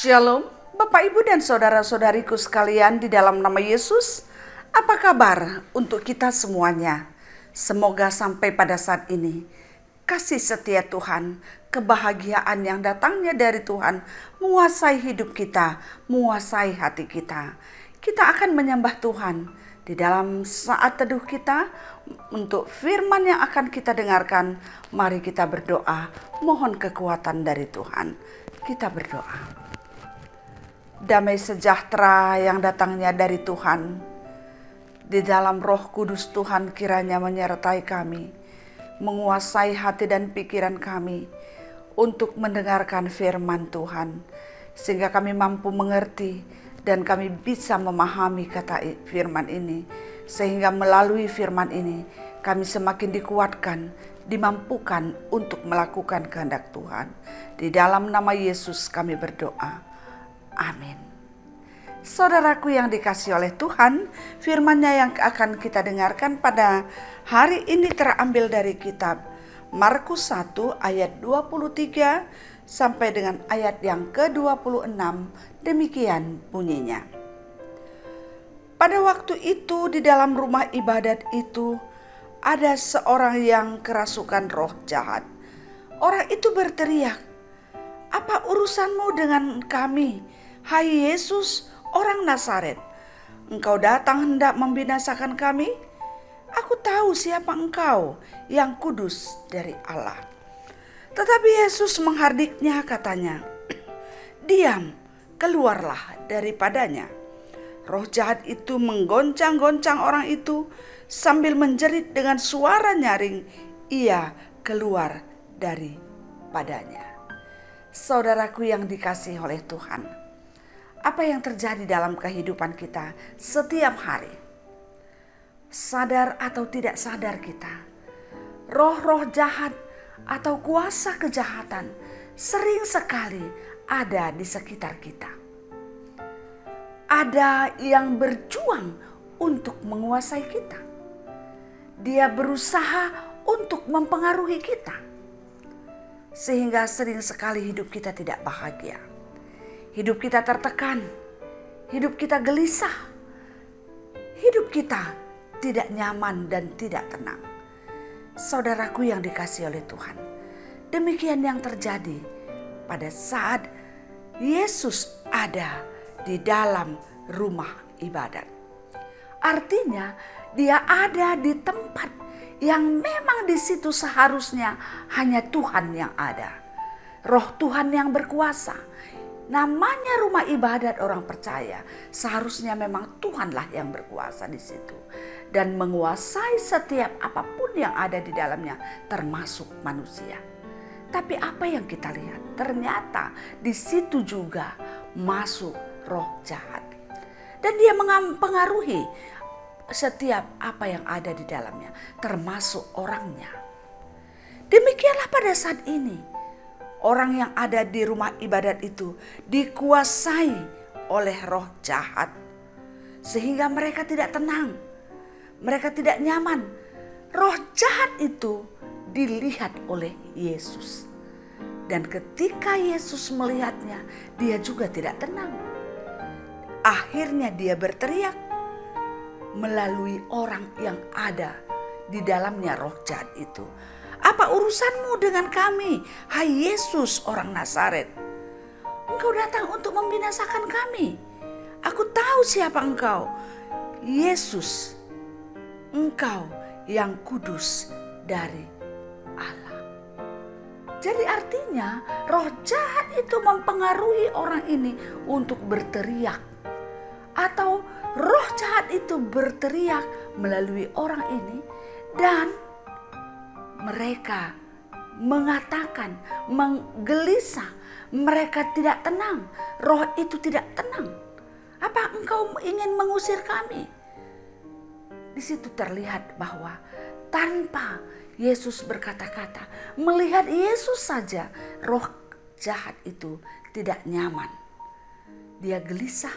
Shalom, Bapak Ibu dan saudara-saudariku sekalian di dalam nama Yesus. Apa kabar untuk kita semuanya? Semoga sampai pada saat ini kasih setia Tuhan, kebahagiaan yang datangnya dari Tuhan menguasai hidup kita, menguasai hati kita. Kita akan menyembah Tuhan di dalam saat teduh kita. Untuk firman yang akan kita dengarkan, mari kita berdoa, mohon kekuatan dari Tuhan. Kita berdoa. Damai sejahtera yang datangnya dari Tuhan, di dalam Roh Kudus Tuhan kiranya menyertai kami, menguasai hati dan pikiran kami untuk mendengarkan firman Tuhan, sehingga kami mampu mengerti dan kami bisa memahami kata firman ini, sehingga melalui firman ini kami semakin dikuatkan, dimampukan untuk melakukan kehendak Tuhan. Di dalam nama Yesus kami berdoa. Amin. Saudaraku yang dikasihi oleh Tuhan, firman-Nya yang akan kita dengarkan pada hari ini terambil dari kitab Markus 1 ayat 23 sampai dengan ayat yang ke-26. Demikian bunyinya. Pada waktu itu di dalam rumah ibadat itu ada seorang yang kerasukan roh jahat. Orang itu berteriak, "Apa urusanmu dengan kami, hai Yesus, orang Nazaret? Engkau datang hendak membinasakan kami? Aku tahu siapa engkau, yang kudus dari Allah." Tetapi Yesus menghardiknya, katanya, "Diam, keluarlah daripadanya." Roh jahat itu menggoncang-goncang orang itu sambil menjerit dengan suara nyaring, ia keluar daripadanya. Saudaraku yang dikasihi oleh Tuhan, apa yang terjadi dalam kehidupan kita setiap hari? Sadar atau tidak sadar kita, roh-roh jahat atau kuasa kejahatan sering sekali ada di sekitar kita. Ada yang berjuang untuk menguasai kita. Dia berusaha untuk mempengaruhi kita, sehingga sering sekali hidup kita tidak bahagia. Hidup kita tertekan, hidup kita gelisah, hidup kita tidak nyaman dan tidak tenang. Saudaraku yang dikasihi oleh Tuhan, demikian yang terjadi pada saat Yesus ada di dalam rumah ibadat. Artinya dia ada di tempat yang memang di situ seharusnya hanya Tuhan yang ada. Roh Tuhan yang berkuasa. Namanya rumah ibadat orang percaya, seharusnya memang Tuhanlah yang berkuasa di situ dan menguasai setiap apapun yang ada di dalamnya, termasuk manusia. Tapi apa yang kita lihat? Ternyata di situ juga masuk roh jahat. Dan dia mempengaruhi setiap apa yang ada di dalamnya, termasuk orangnya. Demikianlah pada saat ini. Orang yang ada di rumah ibadat itu dikuasai oleh roh jahat. Sehingga mereka tidak tenang. Mereka tidak nyaman. Roh jahat itu dilihat oleh Yesus. Dan ketika Yesus melihatnya, dia juga tidak tenang. Akhirnya dia berteriak melalui orang yang ada di dalamnya roh jahat itu. "Apa urusanmu dengan kami, hai Yesus orang Nazaret? Engkau datang untuk membinasakan kami. Aku tahu siapa engkau, Yesus, engkau yang kudus dari Allah." Jadi artinya roh jahat itu mempengaruhi orang ini untuk berteriak. Atau roh jahat itu berteriak melalui orang ini dan mereka mengatakan, menggelisah, mereka tidak tenang, roh itu tidak tenang. "Apa engkau ingin mengusir kami?" Di situ terlihat bahwa tanpa Yesus berkata-kata, melihat Yesus saja, roh jahat itu tidak nyaman. Dia gelisah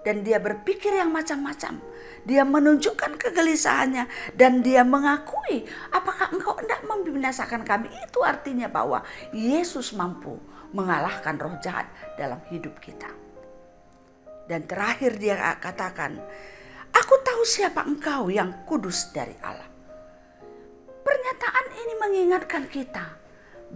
dan dia berpikir yang macam-macam. Dia menunjukkan kegelisahannya dan dia mengakui, "Apakah engkau hendak membinasakan kami?" Itu artinya bahwa Yesus mampu mengalahkan roh jahat dalam hidup kita. Dan terakhir dia katakan, aku tahu siapa engkau yang kudus dari Allah. Pernyataan ini mengingatkan kita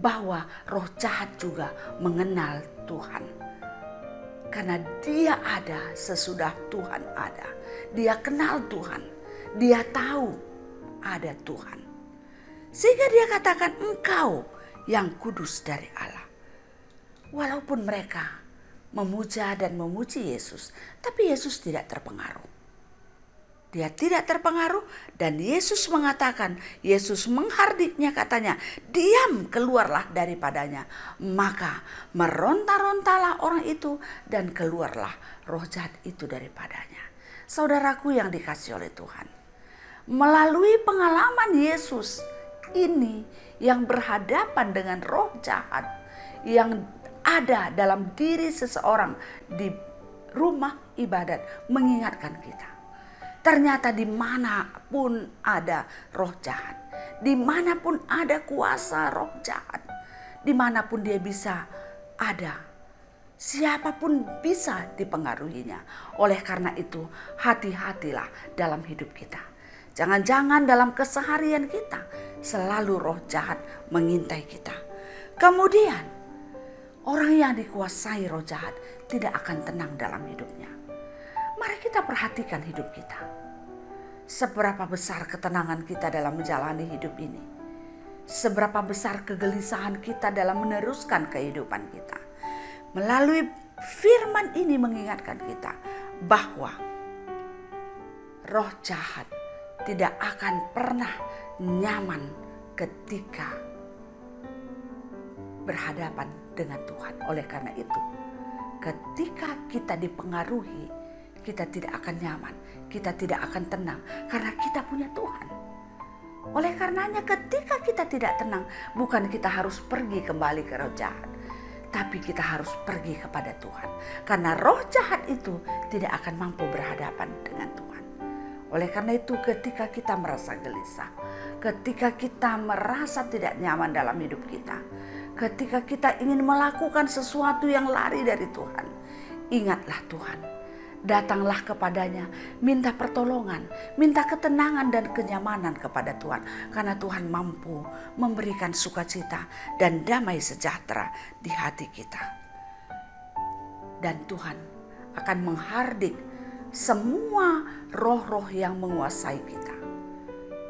bahwa roh jahat juga mengenal Tuhan. Karena dia ada sesudah Tuhan ada. Dia kenal Tuhan. Dia tahu ada Tuhan. Sehingga dia katakan engkau yang kudus dari Allah. Walaupun mereka memuja dan memuji Yesus, tapi Yesus tidak terpengaruh. Dia tidak terpengaruh dan Yesus mengatakan, Yesus menghardiknya katanya, diam keluarlah daripadanya. Maka meronta-rontalah orang itu dan keluarlah roh jahat itu daripadanya. Saudaraku yang dikasihi oleh Tuhan, melalui pengalaman Yesus ini yang berhadapan dengan roh jahat yang ada dalam diri seseorang di rumah ibadat mengingatkan kita. Ternyata dimanapun ada roh jahat, dimanapun ada kuasa roh jahat, dimanapun dia bisa ada, siapapun bisa dipengaruhinya. Oleh karena itu, hati-hatilah dalam hidup kita. Jangan-jangan dalam keseharian kita selalu roh jahat mengintai kita. Kemudian, orang yang dikuasai roh jahat tidak akan tenang dalam hidupnya. Mari kita perhatikan hidup kita. Seberapa besar ketenangan kita dalam menjalani hidup ini. Seberapa besar kegelisahan kita dalam meneruskan kehidupan kita. Melalui firman ini mengingatkan kita bahwa roh jahat tidak akan pernah nyaman ketika berhadapan dengan Tuhan. Oleh karena itu, ketika kita dipengaruhi, kita tidak akan nyaman, kita tidak akan tenang karena kita punya Tuhan. Oleh karenanya ketika kita tidak tenang, bukan kita harus pergi kembali ke roh jahat, tapi kita harus pergi kepada Tuhan. Karena roh jahat itu tidak akan mampu berhadapan dengan Tuhan. Oleh karena itu ketika kita merasa gelisah, ketika kita merasa tidak nyaman dalam hidup kita, ketika kita ingin melakukan sesuatu yang lari dari Tuhan, ingatlah Tuhan. Datanglah kepadanya, minta pertolongan, minta ketenangan dan kenyamanan kepada Tuhan. Karena Tuhan mampu memberikan sukacita dan damai sejahtera di hati kita. Dan Tuhan akan menghardik semua roh-roh yang menguasai kita.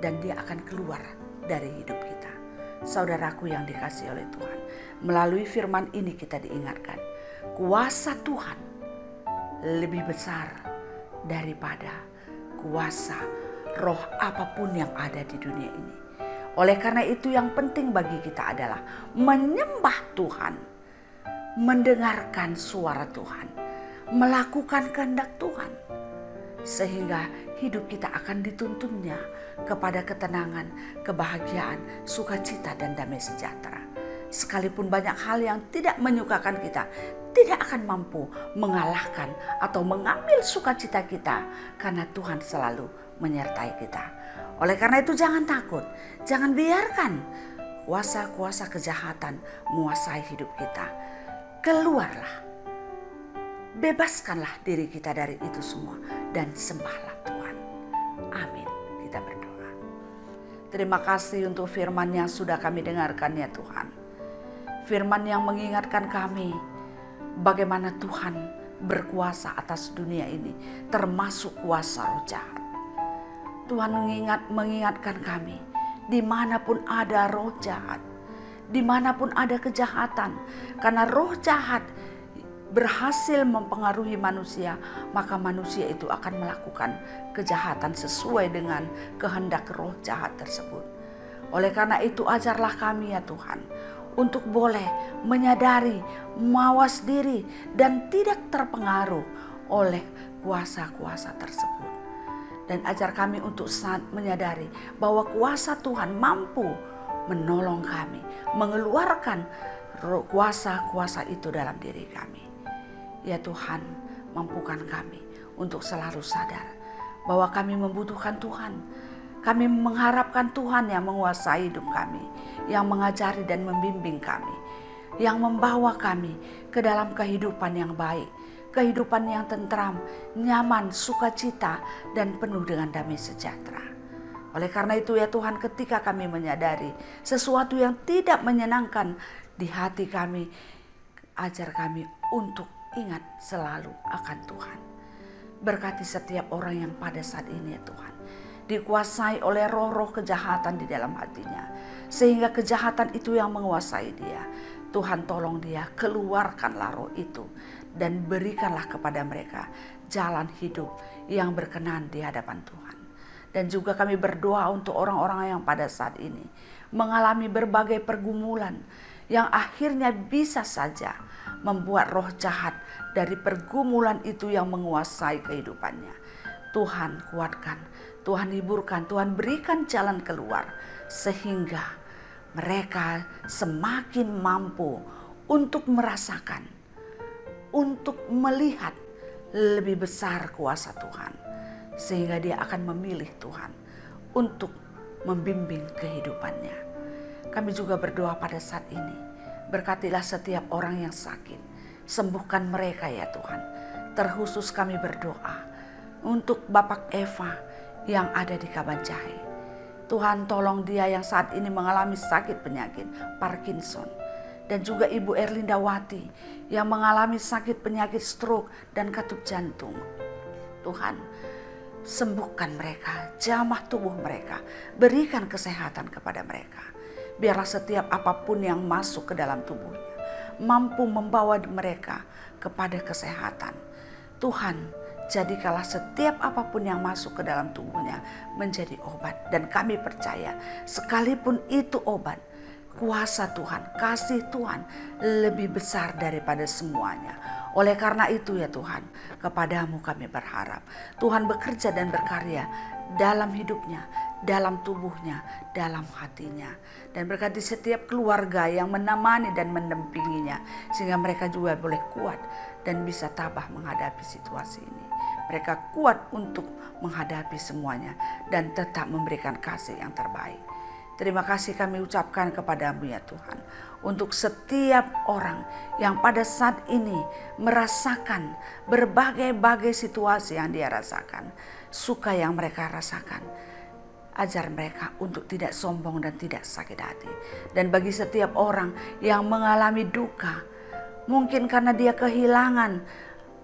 Dan dia akan keluar dari hidup kita. Saudaraku yang dikasihi oleh Tuhan, melalui firman ini kita diingatkan, kuasa Tuhan lebih besar daripada kuasa roh apapun yang ada di dunia ini. Oleh karena itu yang penting bagi kita adalah menyembah Tuhan, mendengarkan suara Tuhan, melakukan kehendak Tuhan. Sehingga hidup kita akan dituntunnya kepada ketenangan, kebahagiaan, sukacita dan damai sejahtera. Sekalipun banyak hal yang tidak menyukakan kita, tidak akan mampu mengalahkan atau mengambil sukacita kita karena Tuhan selalu menyertai kita. Oleh karena itu jangan takut, jangan biarkan kuasa-kuasa kejahatan menguasai hidup kita. Keluarlah, bebaskanlah diri kita dari itu semua dan sembahlah Tuhan. Amin. Kita berdoa. Terima kasih untuk firman yang sudah kami dengarkan ya Tuhan. Firman yang mengingatkan kami bagaimana Tuhan berkuasa atas dunia ini, termasuk kuasa roh jahat. Tuhan mengingatkan kami, dimanapun ada roh jahat, dimanapun ada kejahatan, karena roh jahat berhasil mempengaruhi manusia, maka manusia itu akan melakukan kejahatan sesuai dengan kehendak roh jahat tersebut. Oleh karena itu ajarlah kami ya Tuhan, untuk boleh menyadari, mawas diri dan tidak terpengaruh oleh kuasa-kuasa tersebut. Dan ajar kami untuk menyadari bahwa kuasa Tuhan mampu menolong kami, mengeluarkan kuasa-kuasa itu dalam diri kami. Ya Tuhan, mampukan kami untuk selalu sadar bahwa kami membutuhkan Tuhan. Kami mengharapkan Tuhan yang menguasai hidup kami, yang mengajari dan membimbing kami. yang membawa kami ke dalam kehidupan yang baik, kehidupan yang tentram, nyaman, sukacita, dan penuh dengan damai sejahtera. Oleh karena itu ya Tuhan, ketika kami menyadari sesuatu yang tidak menyenangkan di hati kami, ajar kami untuk ingat selalu akan Tuhan. Berkati setiap orang yang pada saat ini ya Tuhan, dikuasai oleh roh-roh kejahatan di dalam hatinya, sehingga kejahatan itu yang menguasai dia. Tuhan tolong dia, keluarkanlah roh itu dan berikanlah kepada mereka jalan hidup yang berkenan di hadapan Tuhan. Dan juga kami berdoa untuk orang-orang yang pada saat ini mengalami berbagai pergumulan yang akhirnya bisa saja membuat roh jahat dari pergumulan itu yang menguasai kehidupannya. Tuhan kuatkan, Tuhan hiburkan, Tuhan berikan jalan keluar sehingga mereka semakin mampu untuk merasakan, untuk melihat lebih besar kuasa Tuhan, sehingga dia akan memilih Tuhan untuk membimbing kehidupannya. Kami juga berdoa pada saat ini, berkatilah setiap orang yang sakit, sembuhkan mereka ya Tuhan. Terkhusus kami berdoa untuk Bapak Eva yang ada di Kabanjahe. Tuhan tolong dia yang saat ini mengalami sakit penyakit Parkinson. Dan juga Ibu Erlindawati yang mengalami sakit penyakit stroke dan katup jantung. Tuhan, sembuhkan mereka, jamah tubuh mereka, berikan kesehatan kepada mereka. Biarlah setiap apapun yang masuk ke dalam tubuhnya mampu membawa mereka kepada kesehatan. Tuhan, jadikanlah setiap apapun yang masuk ke dalam tubuhnya menjadi obat. Dan kami percaya sekalipun itu obat, kuasa Tuhan, kasih Tuhan lebih besar daripada semuanya. Oleh karena itu ya Tuhan, kepadamu kami berharap. Tuhan bekerja dan berkarya dalam hidupnya, dalam tubuhnya, dalam hatinya. Dan berkati setiap keluarga yang menemani dan mendampinginya, sehingga mereka juga boleh kuat dan bisa tabah menghadapi situasi ini. Mereka kuat untuk menghadapi semuanya dan tetap memberikan kasih yang terbaik. Terima kasih kami ucapkan kepadamu ya Tuhan, untuk setiap orang yang pada saat ini merasakan berbagai-bagai situasi yang dia rasakan, suka yang mereka rasakan. Ajar mereka untuk tidak sombong dan tidak sakit hati. Dan bagi setiap orang yang mengalami duka, mungkin karena dia kehilangan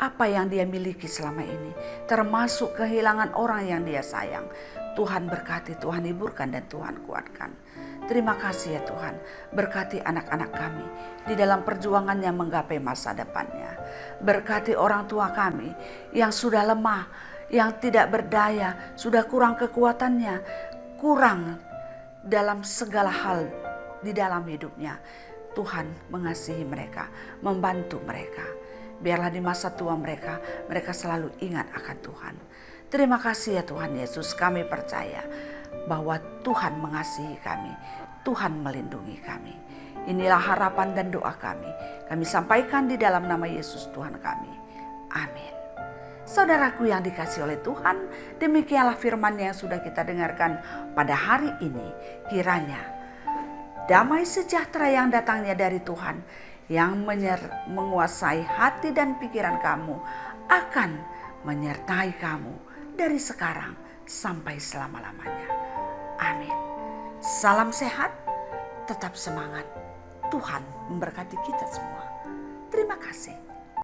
apa yang dia miliki selama ini, termasuk kehilangan orang yang dia sayang, Tuhan berkati, Tuhan hiburkan, dan Tuhan kuatkan. Terima kasih ya Tuhan, berkati anak-anak kami di dalam perjuangannya menggapai masa depannya. Berkati orang tua kami yang sudah lemah, yang tidak berdaya, sudah kurang kekuatannya, kurang dalam segala hal di dalam hidupnya. Tuhan mengasihi mereka, membantu mereka. Biarlah di masa tua mereka selalu ingat akan Tuhan. Terima kasih ya Tuhan Yesus, kami percaya bahwa Tuhan mengasihi kami, Tuhan melindungi kami. Inilah harapan dan doa kami. Kami sampaikan di dalam nama Yesus Tuhan kami. Amin. Saudaraku yang dikasihi oleh Tuhan, demikianlah firman yang sudah kita dengarkan pada hari ini. Kiranya damai sejahtera yang datangnya dari Tuhan, yang menguasai hati dan pikiran kamu, akan menyertai kamu dari sekarang sampai selama-lamanya. Amin. Salam sehat, tetap semangat. Tuhan memberkati kita semua. Terima kasih.